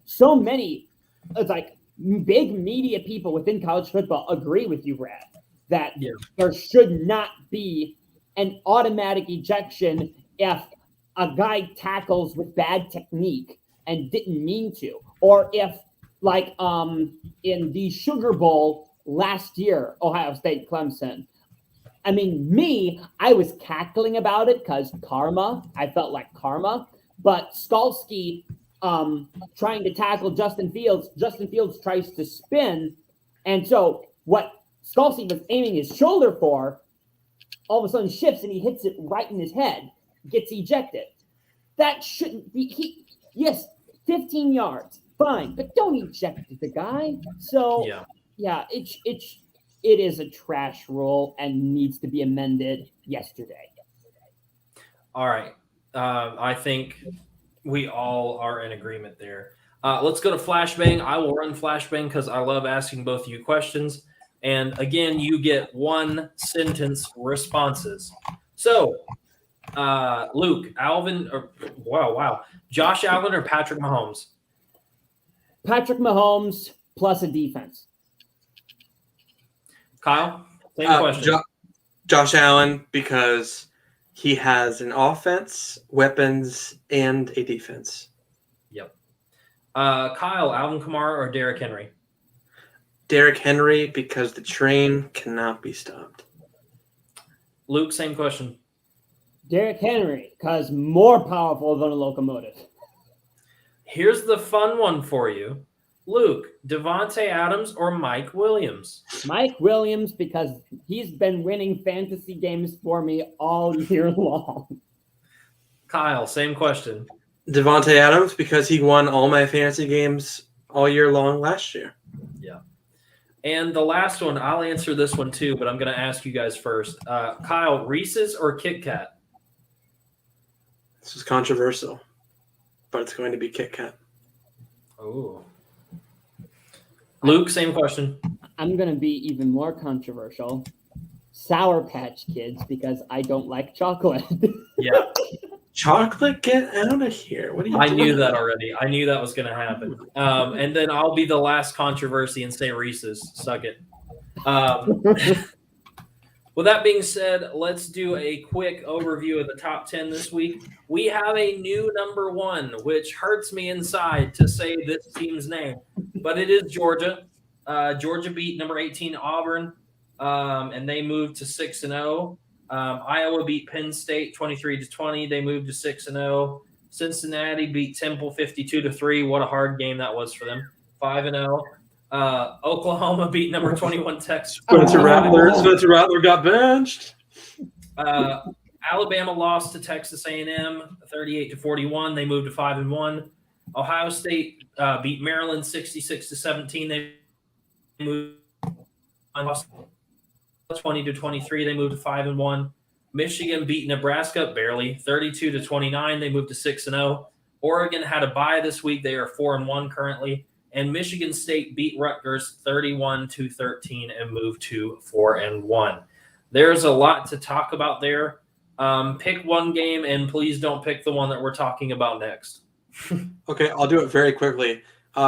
big media people within college football agree with you, Brad, that there should not be an automatic ejection if a guy tackles with bad technique and didn't mean to, or if, like in the Sugar Bowl last year, Ohio State, Clemson. I mean, I was cackling about it because karma. I felt like karma. But Skalski trying to tackle Justin Fields tries to spin. And so what Skalski was aiming his shoulder for, all of a sudden shifts and he hits it right in his head, gets ejected. That shouldn't be. 15 yards. Fine, but don't eject the guy. So, it is a trash rule and needs to be amended yesterday. All right. I think we all are in agreement there. Let's go to Flashbang. I will run Flashbang because I love asking both of you questions. And again, you get 1-sentence responses. So, Luke, Josh Allen or Patrick Mahomes? Patrick Mahomes plus a defense. Kyle, same question. Josh Allen, because he has an offense, weapons, and a defense. Yep. Kyle, Alvin Kamara or Derrick Henry? Derrick Henry, because the train cannot be stopped. Luke, same question. Derrick Henry, because more powerful than a locomotive. Here's the fun one for you. Luke, Devontae Adams or Mike Williams? Mike Williams, because he's been winning fantasy games for me all year long. Kyle, same question. Devontae Adams, because he won all my fantasy games all year long last year. Yeah. And the last one, I'll answer this one too, but I'm going to ask you guys first. Kyle, Reese's or Kit Kat? This is controversial, but it's going to be Kit Kat. Oh. Luke, same question. I'm going to be even more controversial. Sour Patch Kids, because I don't like chocolate. Yeah. Chocolate, get out of here. What are you I doing? knew that already. I knew that was going to happen. And then I'll be the last controversy and say Reese's. Suck it. With that being said, let's do a quick overview of the top 10 this week. We have a new number 1, which hurts me inside to say this team's name, but it is Georgia. Georgia beat number 18 Auburn, and they moved to 6-0. Iowa beat Penn State 23-20. They moved to 6-0. Cincinnati beat Temple 52-3. What a hard game that was for them. 5-0. Oklahoma beat number 21 Texas. Spencer Rattler got benched. Alabama lost to Texas A&M 38-41. They moved to 5-1. Ohio State beat Maryland 66-17. They moved 20-23. They moved to 5-1. Michigan beat Nebraska barely 32-29. They moved to 6-0. Oregon had a bye this week. They are 4-1 currently. And Michigan State beat Rutgers 31-13 and moved to 4-1. There's a lot to talk about there. Pick one game, and please don't pick the one that we're talking about next. Okay, I'll do it very quickly.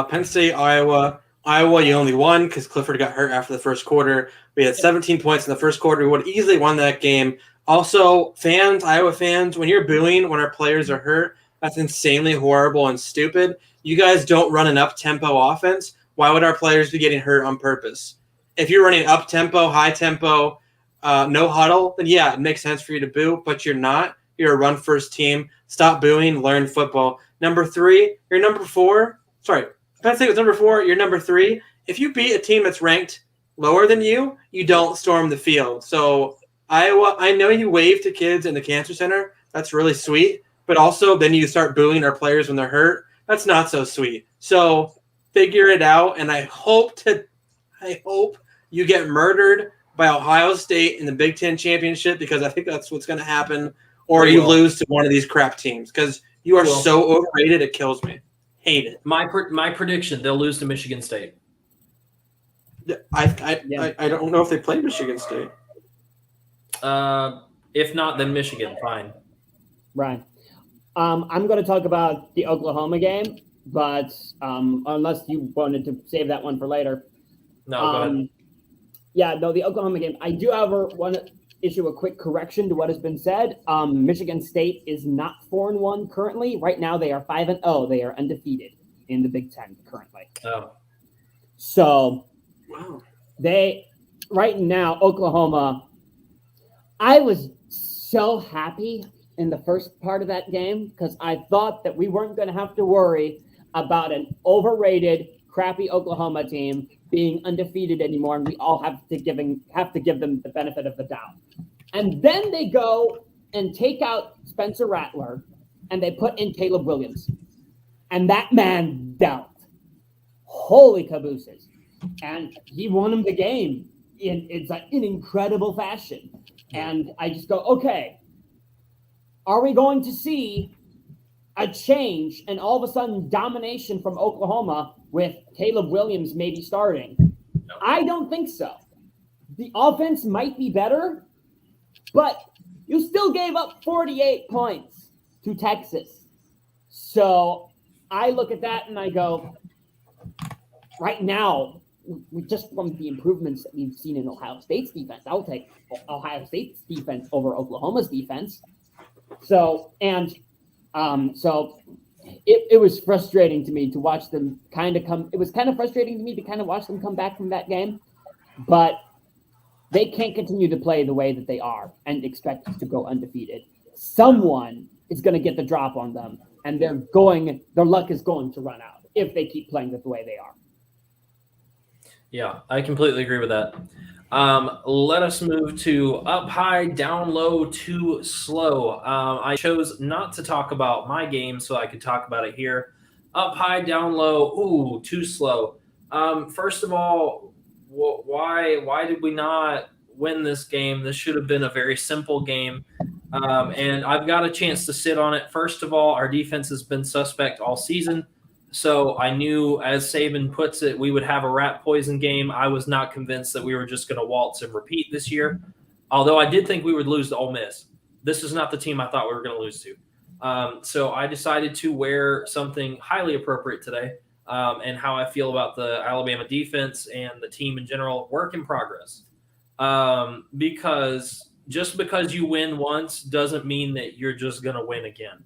Penn State, Iowa. Iowa, you only won because Clifford got hurt after the first quarter. We had 17 points in the first quarter. We would have easily won that game. Also, Iowa fans, when you're booing when our players are hurt, that's insanely horrible and stupid. You guys don't run an up-tempo offense. Why would our players be getting hurt on purpose? If you're running up-tempo, high-tempo, no huddle, then yeah, it makes sense for you to boo, but you're not. You're a run-first team. Stop booing. Learn football. Number 3, you're number 4. Sorry, Penn State was number 4. You're number 3. If you beat a team that's ranked lower than you, you don't storm the field. So Iowa, I know you wave to kids in the cancer center. That's really sweet. But also then you start booing our players when they're hurt. That's not so sweet. So figure it out, and I hope you get murdered by Ohio State in the Big Ten championship, because I think that's what's going to happen, or you lose to one of these crap teams, because you are so overrated. It kills me. Hate it. My prediction: they'll lose to Michigan State. I don't know if they play Michigan State. If not, then Michigan. Fine. Right. I'm going to talk about the Oklahoma game, but unless you wanted to save that one for later. No, go ahead. Yeah, no, the Oklahoma game. I do want to issue a quick correction to what has been said. Michigan State is not 4-1 currently. Right now, they are 5-0. They are undefeated in the Big Ten currently. Oh. So, wow. Right now, Oklahoma, I was so happy in the first part of that game because I thought that we weren't going to have to worry about an overrated, crappy Oklahoma team being undefeated anymore, and we all have to give them the benefit of the doubt. And then they go and take out Spencer Rattler, and they put in Caleb Williams, and that man dealt. Holy cabooses! And he won him the game in incredible fashion. And I just go, okay, are we going to see a change and all of a sudden domination from Oklahoma with Caleb Williams maybe starting? No. I don't think so. The offense might be better, but you still gave up 48 points to Texas. So I look at that and I go, right now, just from the improvements that we've seen in Ohio State's defense, I'll take Ohio State's defense over Oklahoma's defense. So it was frustrating to me to watch them it was kind of frustrating to me to kind of watch them come back from that game, but they can't continue to play the way that they are and expect to go undefeated. Someone is going to get the drop on them, and their luck is going to run out if they keep playing the way they are. Yeah, I completely agree with that. Let us move to up high, down low, too slow. I chose not to talk about my game so I could talk about it here. Up high, down low, ooh, too slow. First of all, why did we not win this game? This should have been a very simple game. And I've got a chance to sit on it. First of all, our defense has been suspect all season. So I knew, as Saban puts it, we would have a rat poison game. I was not convinced that we were just going to waltz and repeat this year, although I did think we would lose to Ole Miss. This is not the team I thought we were going to lose to. So I decided to wear something highly appropriate today, and how I feel about the Alabama defense and the team in general, work in progress. Because just because you win once doesn't mean that you're just going to win again.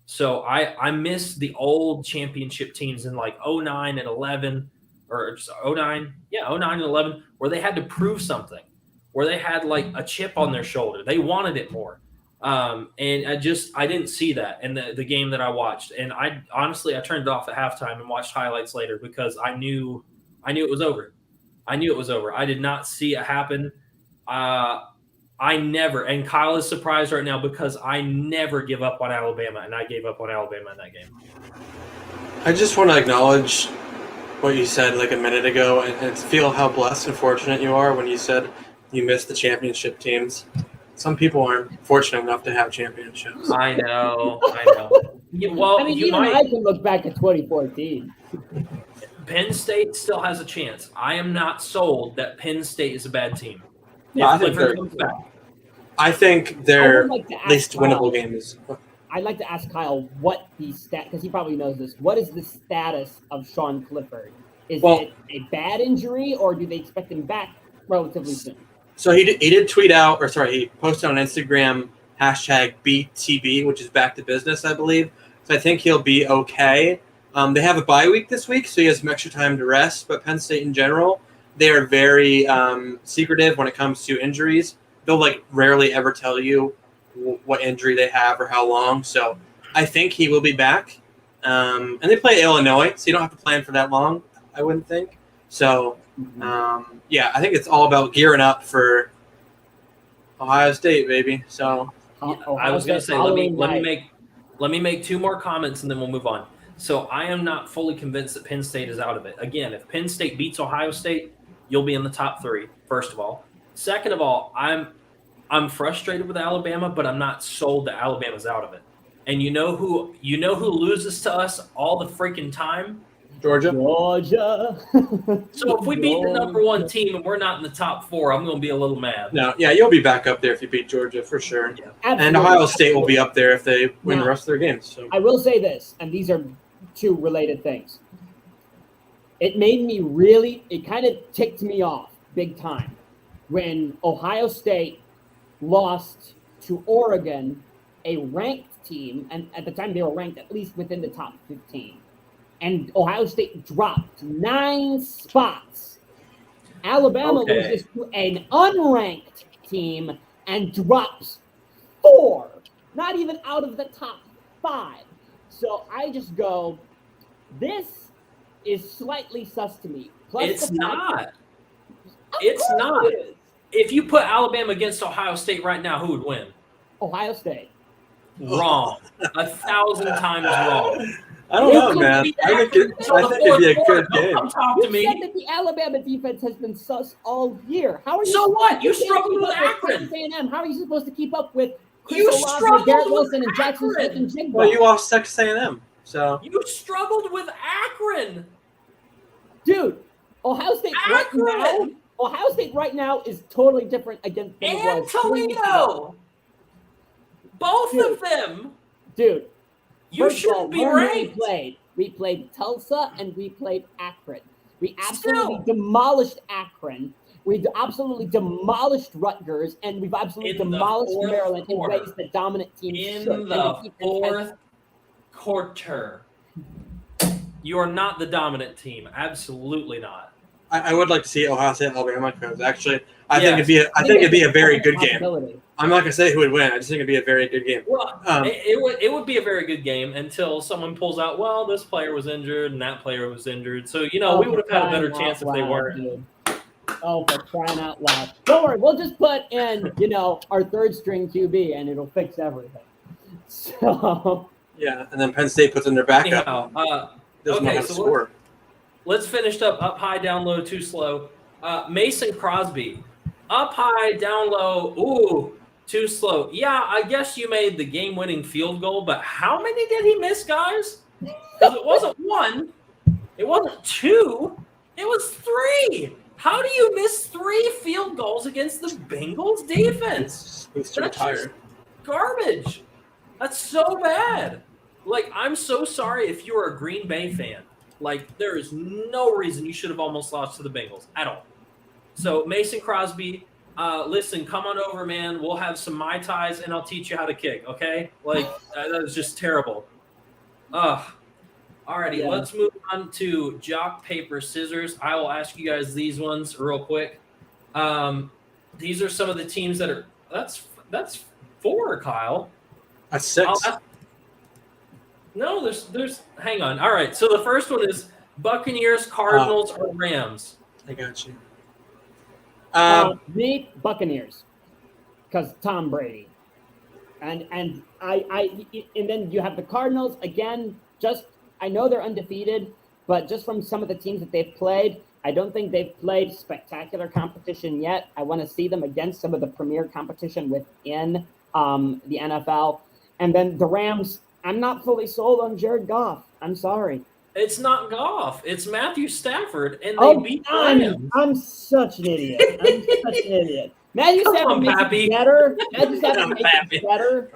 So I miss the old championship teams in like 09 and 11, or just 09, 09 and 11, where they had to prove something, where they had like a chip on their shoulder. They wanted it more. And I didn't see that in the game that I watched. And I turned it off at halftime and watched highlights later because I knew it was over. I knew it was over. I did not see it happen. I never, and Kyle is surprised right now because I never give up on Alabama, and I gave up on Alabama in that game. I just want to acknowledge what you said like a minute ago and feel how blessed and fortunate you are when you said you missed the championship teams. Some people aren't fortunate enough to have championships. I know. Well, I mean, even I can look back at 2014. Penn State still has a chance. I am not sold that Penn State is a bad team. No, I think their least winnable game is. I'd like to ask Kyle what the stat, because he probably knows this. What is the status of Sean Clifford? Is it a bad injury, or do they expect him back relatively soon? So he did tweet out, he posted on Instagram #BTB, which is back to business, I believe. So I think he'll be okay. They have a bye week this week, so he has some extra time to rest. But Penn State in general, they are very secretive when it comes to injuries. They'll rarely ever tell you what injury they have or how long. So I think he will be back. And they play Illinois, so you don't have to plan for that long, I wouldn't think. So, I think it's all about gearing up for Ohio State, baby. So I was going to say, let me make two more comments and then we'll move on. So I am not fully convinced that Penn State is out of it. Again, if Penn State beats Ohio State, you'll be in the top 3, first of all. Second of all, I'm frustrated with Alabama, but I'm not sold that Alabama's out of it. And you know who loses to us all the freaking time? Georgia. So if we beat the number 1 team and we're not in the top 4, I'm going to be a little mad. No, yeah, you'll be back up there if you beat Georgia for sure. Yeah. And Ohio State will be up there if they win the rest of their games. So. I will say this, and these are two related things. It made me it kind of ticked me off big time when Ohio State lost to Oregon, a ranked team, and at the time they were ranked at least within the top 15. And Ohio State dropped 9 spots. Alabama loses to an unranked team and drops 4, not even out of the top 5. So I just go, this is slightly sus to me. Plus it's not. It's not. If you put Alabama against Ohio State right now, who would win? Ohio State. Wrong. 1,000 times wrong. I don't know, man. I think it'd be a good game. Talk to me. You said that the Alabama defense has been sus all year. How are you? So what? You struggled with Akron. Texas A&M. How are you supposed to keep up with You struggled Garrett with Wilson and Jackson Smith Akron. and Jigba? Well, you lost Texas A&M, so You struggled with Akron. Dude, Ohio State right now is totally different against than it And was 3 weeks ago. Toledo. Both of them. Dude, You first of all, shouldn't be where ranked. We played Tulsa and we played Akron. We absolutely demolished Akron. We absolutely demolished Rutgers, and we've absolutely demolished Maryland in ways that dominant teams should. In the 4th quarter. You are not the dominant team. Absolutely not. I would like to see Ohio State Alabama because actually I think it'd be a very good game. I'm not gonna say who would win. I just think it'd be a very good game. Well, it would be a very good game until someone pulls out, well, this player was injured and that player was injured. So, we would have had a better chance if they weren't. Dude. Oh, for crying out loud. Don't worry, we'll just put in, our third string QB and it'll fix everything. So yeah, and then Penn State puts in their backup. Anyhow, Doesn't have to score. Let's finish up high, down low, too slow. Mason Crosby, up high, down low, ooh, too slow. Yeah, I guess you made the game-winning field goal, but how many did he miss, guys? Because it wasn't one, it wasn't two, it was three. How do you miss 3 field goals against the Bengals defense? It's retired. Garbage. That's so bad. Like, I'm so sorry if you're a Green Bay fan. Like, there is no reason you should have almost lost to the Bengals at all. So, Mason Crosby, listen, come on over, man. We'll have some Mai Tais, and I'll teach you how to kick, okay? Like, that was just terrible. Alrighty, Let's move on to Jock, Paper, Scissors. I will ask you guys these ones real quick. These are some of the teams that are – that's 4, Kyle. That's 6. No, there's – hang on. All right, so the first one is Buccaneers, Cardinals, or Rams. I got you. Me, Buccaneers, because Tom Brady. And then you have the Cardinals, again, just – I know they're undefeated, but just from some of the teams that they've played, I don't think they've played spectacular competition yet. I want to see them against some of the premier competition within the NFL. And then the Rams, I'm not fully sold on Jared Goff. I'm sorry. It's not Goff. It's Matthew Stafford, and they beat the Rams. I'm such an idiot. Matthew Stafford makes it better. Matthew Stafford makes it better.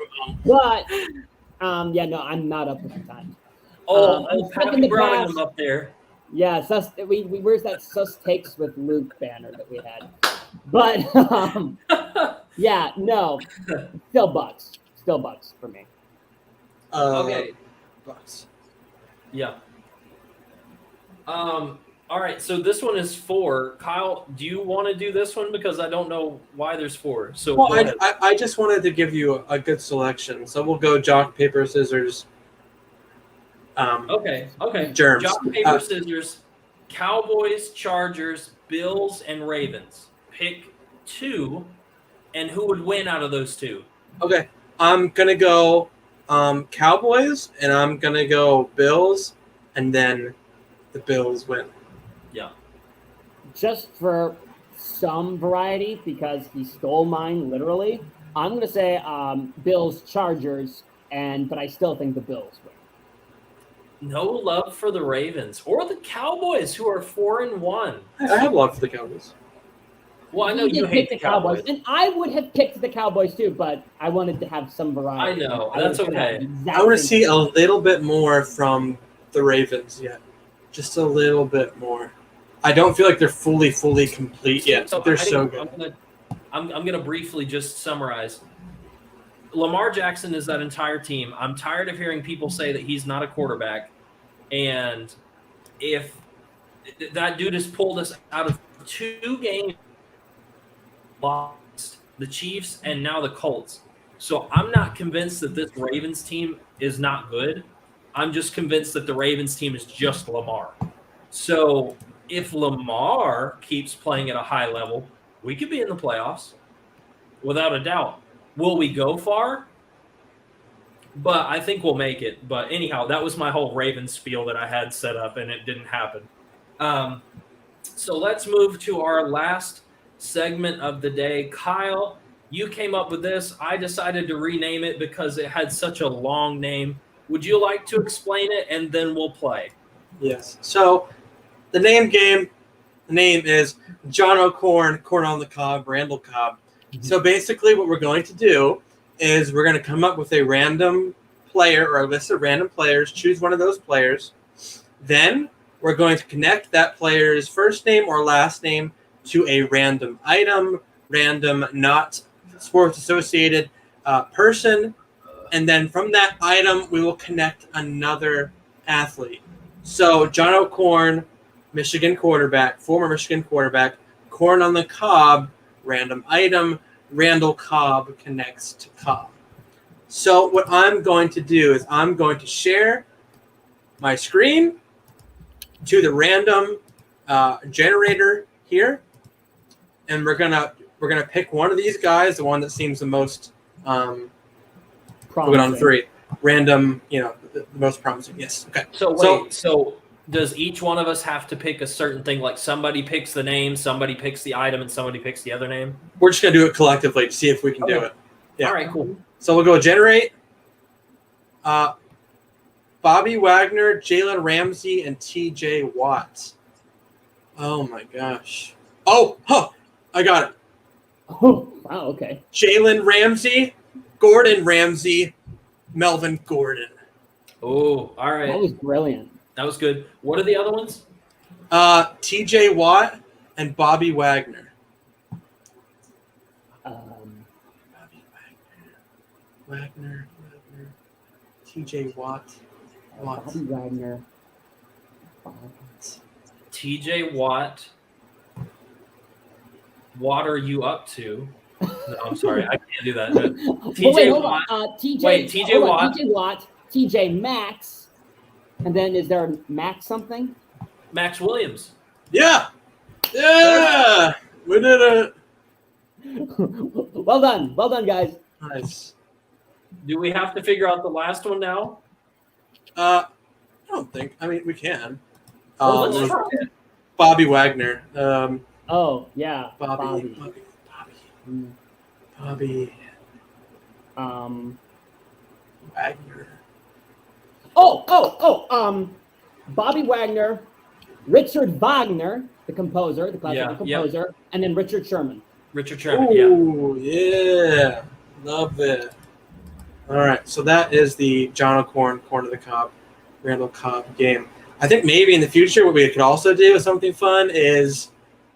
But, I'm not up with the time. Pappy brought him up there. Yeah, where's that sus takes with Luke banner that we had? But still Bucks for me. Okay, Bucks. Yeah. All right, so this one is 4. Kyle, do you want to do this one because I don't know why there's 4? So I just wanted to give you a good selection, so we'll go Jock, Paper, Scissors. Okay. Germs. Jock, paper, scissors. Cowboys, Chargers, Bills, and Ravens. Pick 2, and who would win out of those 2? Okay, I'm gonna go Cowboys, and I'm gonna go Bills, and then the Bills win. Yeah. Just for some variety, because he stole mine literally, I'm gonna say Bills, Chargers, but I still think the Bills win. No love for the Ravens or the Cowboys, who are 4-1. I have love for the Cowboys. Well, I know you hate the Cowboys. And I would have picked the Cowboys too, but I wanted to have some variety. I know. That's okay. I want to see a little bit more from the Ravens yet. Just a little bit more. I don't feel like they're fully complete yet. So they're so good. I'm gonna briefly just summarize. Lamar Jackson is that entire team. I'm tired of hearing people say that he's not a quarterback. And if that dude has pulled us out of 2 games, lost the Chiefs and now the Colts. So I'm not convinced that this Ravens team is not good. I'm just convinced that the Ravens team is just Lamar. So if Lamar keeps playing at a high level, we could be in the playoffs without a doubt. Will we go far? But I think we'll make it. But anyhow, that was my whole Ravens spiel that I had set up, and it didn't happen. So let's move to our last segment of the day. Kyle, you came up with this. I decided to rename it because it had such a long name. Would you like to explain it, and then we'll play? Yes. So the name is John O'Corn, Corn on the Cob, Randall Cobb. So basically what we're going to do is we're going to come up with a random player or a list of random players, choose one of those players. Then we're going to connect that player's first name or last name to a random item, random not sports associated person. And then from that item, we will connect another athlete. So John O'Corn, Michigan quarterback, former Michigan quarterback, Corn on the Cob, random item, Randall Cobb connects to Cobb. So what I'm going to do is I'm going to share my screen to the random generator here, and we're gonna pick one of these guys, the one that seems the most put on 3 random, the most promising. Yes. Okay. So does each one of us have to pick a certain thing? Like somebody picks the name, somebody picks the item, and somebody picks the other name? We're just gonna do it collectively to see if we can do it. Yeah. All right. Cool. So we'll go generate. Bobby Wagner, Jalen Ramsey, and T.J. Watt. Oh my gosh. I got it. Oh, wow, okay. Jalen Ramsey, Gordon Ramsay, Melvin Gordon. Oh, all right. That was brilliant. That was good. What are the other ones? T.J. Watt and Bobby Wagner. Bobby Wagner. T.J. Watt. Bobby Wagner. T.J. Watt. What are you up to? No, I'm sorry. I can't do that. T.J. Watt. T.J. Watt. T.J. Watt. T.J. Maxx. And then is there Max something? Max Williams. Yeah. Yeah. We did it. Well done. Well done, guys. Nice. Do we have to figure out the last one now? I don't think. I mean, we can. Let's try it. Bobby Wagner. Oh, yeah. Bobby. Wagner. Bobby Wagner, Richard Wagner, the composer, the classical composer, and then Richard Sherman. Richard Sherman, yeah. Oh, yeah. Love it. All right, so that is the John O'Corn, Corn of the Cob, Randall Cobb game. I think maybe in the future what we could also do with something fun is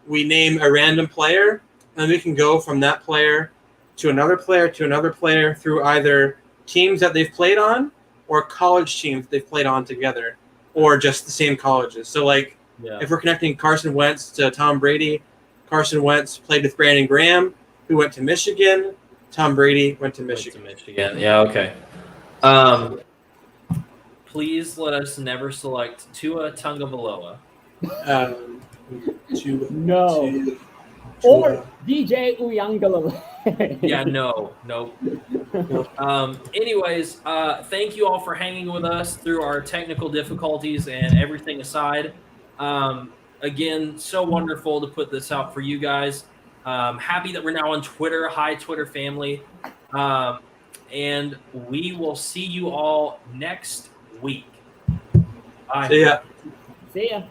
we name a random player, and we can go from that player to another player to another player through either teams that they've played on or college teams they've played on together, or just the same colleges. So, like, if we're connecting Carson Wentz to Tom Brady, Carson Wentz played with Brandon Graham, who went to Michigan. Tom Brady went to Michigan. Yeah, okay. Please let us never select Tua Tagovailoa. No. Or DJ Uyangalale. Yeah, no. Anyways, thank you all for hanging with us through our technical difficulties and everything aside. Again, so wonderful to put this out for you guys. Happy that we're now on Twitter. Hi, Twitter family. And we will see you all next week. Bye. See ya. See ya.